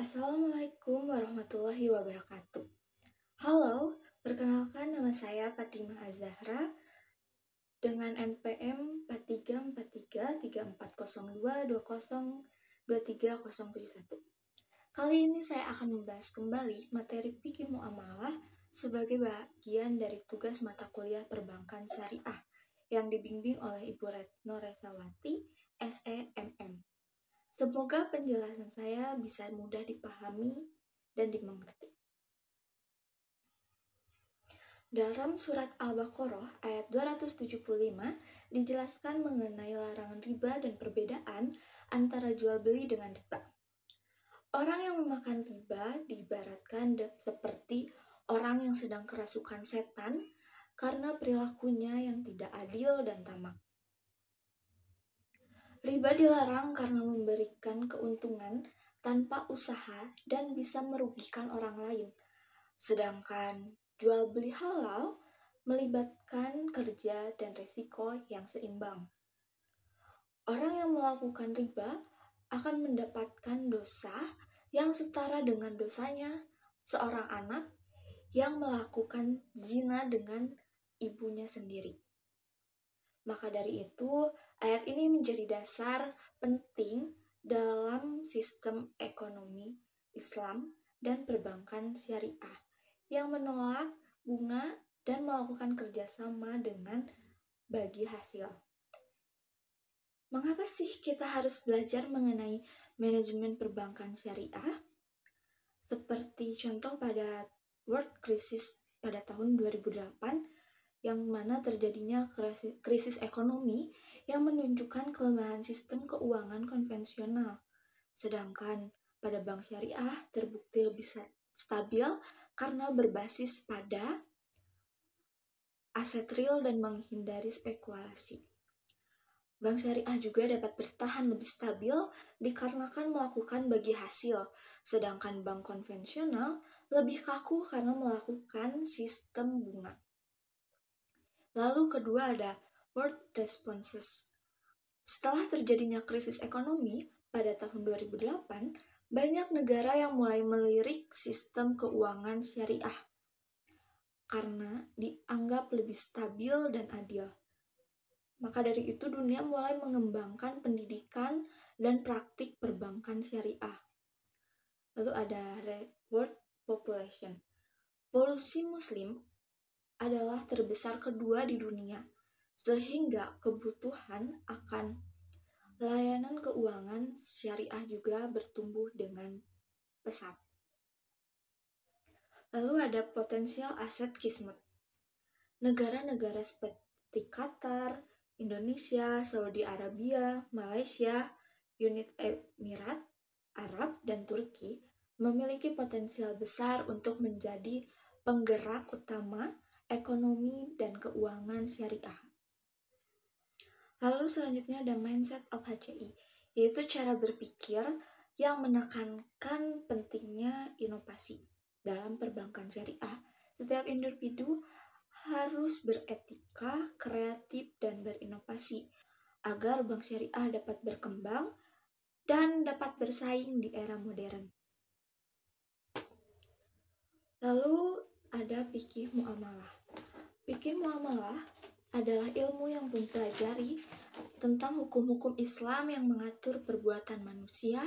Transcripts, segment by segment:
Assalamualaikum warahmatullahi wabarakatuh. Halo, perkenalkan nama saya Fatimah Az-Zahra dengan NPM 43433402202371. Kali ini saya akan membahas kembali materi fikih muamalah sebagai bagian dari tugas mata kuliah perbankan syariah yang dibimbing oleh Ibu Retno Resawati, SEMM. Semoga penjelasan saya bisa mudah dipahami dan dimengerti. Dalam surat Al-Baqarah ayat 275 dijelaskan mengenai larangan riba dan perbedaan antara jual beli dengan riba. Orang yang memakan riba diibaratkan seperti orang yang sedang kerasukan setan karena perilakunya yang tidak adil dan tamak. Riba dilarang karena memberikan keuntungan tanpa usaha dan bisa merugikan orang lain. Sedangkan jual beli halal melibatkan kerja dan risiko yang seimbang. Orang yang melakukan riba akan mendapatkan dosa yang setara dengan dosanya seorang anak yang melakukan zina dengan ibunya sendiri. Maka dari itu, ayat ini menjadi dasar penting dalam sistem ekonomi Islam dan perbankan syariah yang menolak bunga dan melakukan kerjasama dengan bagi hasil. Mengapa sih kita harus belajar mengenai manajemen perbankan syariah? Seperti contoh pada World Crisis pada tahun 2008, yang mana terjadinya krisis ekonomi yang menunjukkan kelemahan sistem keuangan konvensional. Sedangkan pada bank syariah terbukti lebih stabil karena berbasis pada aset real dan menghindari spekulasi. Bank syariah juga dapat bertahan lebih stabil dikarenakan melakukan bagi hasil, sedangkan bank konvensional lebih kaku karena melakukan sistem bunga. Lalu kedua ada world responses. Setelah terjadinya krisis ekonomi pada tahun 2008, banyak negara yang mulai melirik sistem keuangan syariah karena dianggap lebih stabil dan adil. Maka dari itu dunia mulai mengembangkan pendidikan dan praktik perbankan syariah. Lalu ada world population. Polusi muslim adalah terbesar kedua di dunia, sehingga kebutuhan akan layanan keuangan syariah juga bertumbuh dengan pesat. Lalu ada potensial aset kismet. Negara-negara seperti Qatar, Indonesia, Saudi Arabia, Malaysia, Uni Emirat Arab, dan Turki memiliki potensial besar untuk menjadi penggerak utama ekonomi dan keuangan syariah. Lalu selanjutnya ada mindset of HCI, yaitu cara berpikir yang menekankan pentingnya inovasi. Dalam perbankan syariah, setiap individu harus beretika, kreatif, dan berinovasi agar bank syariah dapat berkembang dan dapat bersaing di era modern. Lalu ada fikih muamalah. Fikih muamalah adalah ilmu yang mempelajari tentang hukum-hukum Islam yang mengatur perbuatan manusia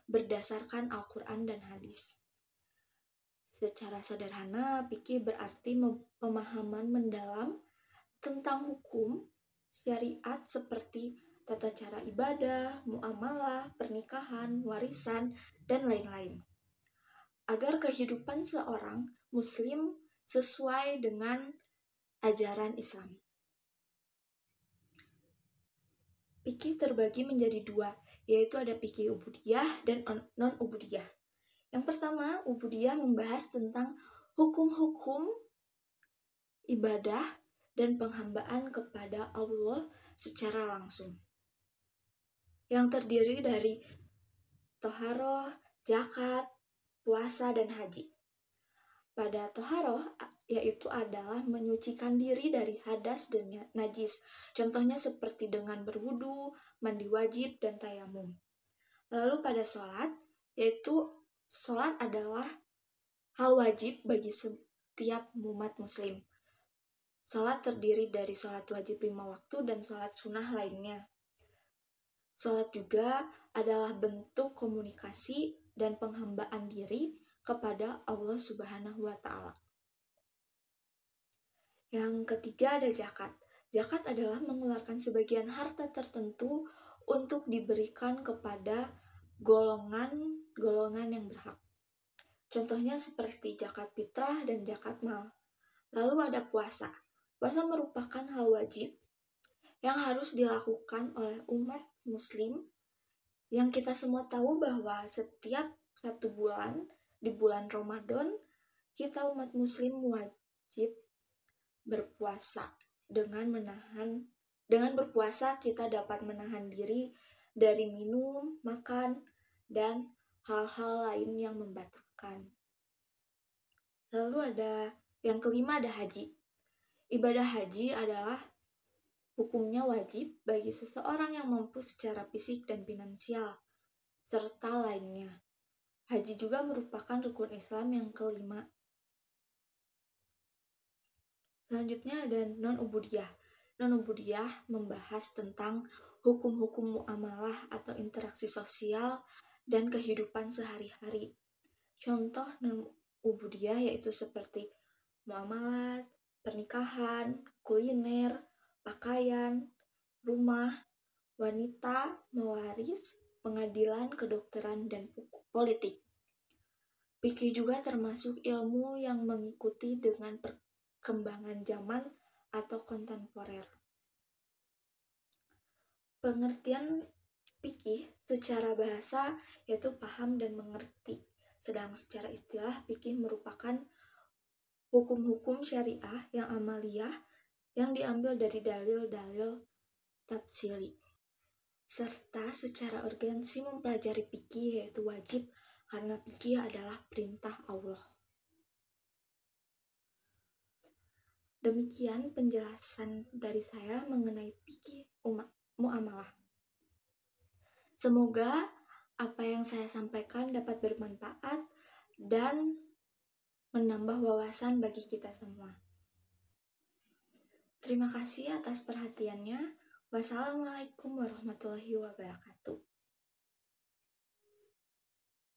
berdasarkan Al-Quran dan hadis. Secara sederhana, fikih berarti pemahaman mendalam tentang hukum syariat seperti tata cara ibadah, muamalah, pernikahan, warisan, dan lain-lain, agar kehidupan seorang muslim sesuai dengan ajaran Islam. Fikih terbagi menjadi dua, yaitu ada fikih ubudiyah dan non-ubudiyah. Yang pertama, ubudiyah membahas tentang hukum-hukum ibadah dan penghambaan kepada Allah secara langsung, yang terdiri dari toharoh, zakat, puasa, dan haji. Pada toharoh, yaitu adalah menyucikan diri dari hadas dan najis, contohnya seperti dengan berwudu, mandi wajib, dan tayamum. Lalu pada sholat, yaitu Sholat adalah hal wajib bagi setiap umat muslim. Sholat terdiri dari sholat wajib 5 waktu dan sholat sunnah lainnya. Sholat juga adalah bentuk komunikasi dan penghambaan diri kepada Allah Subhanahu wa Ta'ala. Yang ketiga ada zakat. Zakat adalah mengeluarkan sebagian harta tertentu untuk diberikan kepada golongan yang berhak. Contohnya seperti zakat fitrah dan zakat mal. Lalu ada puasa. Puasa merupakan hal wajib yang harus dilakukan oleh umat muslim, yang kita semua tahu bahwa setiap 1 bulan di bulan Ramadan kita umat muslim wajib berpuasa. Dengan berpuasa kita dapat menahan diri dari minum, makan, dan hal-hal lain yang membatalkan. Lalu yang kelima ada haji. Ibadah haji adalah hukumnya wajib bagi seseorang yang mampu secara fisik dan finansial, serta lainnya. Haji juga merupakan rukun Islam yang kelima. Selanjutnya ada non-ubudiyah. Non-ubudiyah membahas tentang hukum-hukum muamalah atau interaksi sosial dan kehidupan sehari-hari. Contoh non-ubudiyah yaitu seperti muamalat, pernikahan, kuliner, pakaian, rumah, wanita, mewaris, pengadilan, kedokteran, dan politik. Fikih juga termasuk ilmu yang mengikuti dengan perkembangan zaman atau kontemporer. Pengertian fikih secara bahasa yaitu paham dan mengerti. Sedang secara istilah fikih merupakan hukum-hukum syariah yang amaliyah yang diambil dari dalil-dalil tafsili. Serta secara urgensi mempelajari fikih yaitu wajib karena fikih adalah perintah Allah. Demikian penjelasan dari saya mengenai fikih muamalah. Semoga apa yang saya sampaikan dapat bermanfaat dan menambah wawasan bagi kita semua. Terima kasih atas perhatiannya. Wassalamualaikum warahmatullahi wabarakatuh.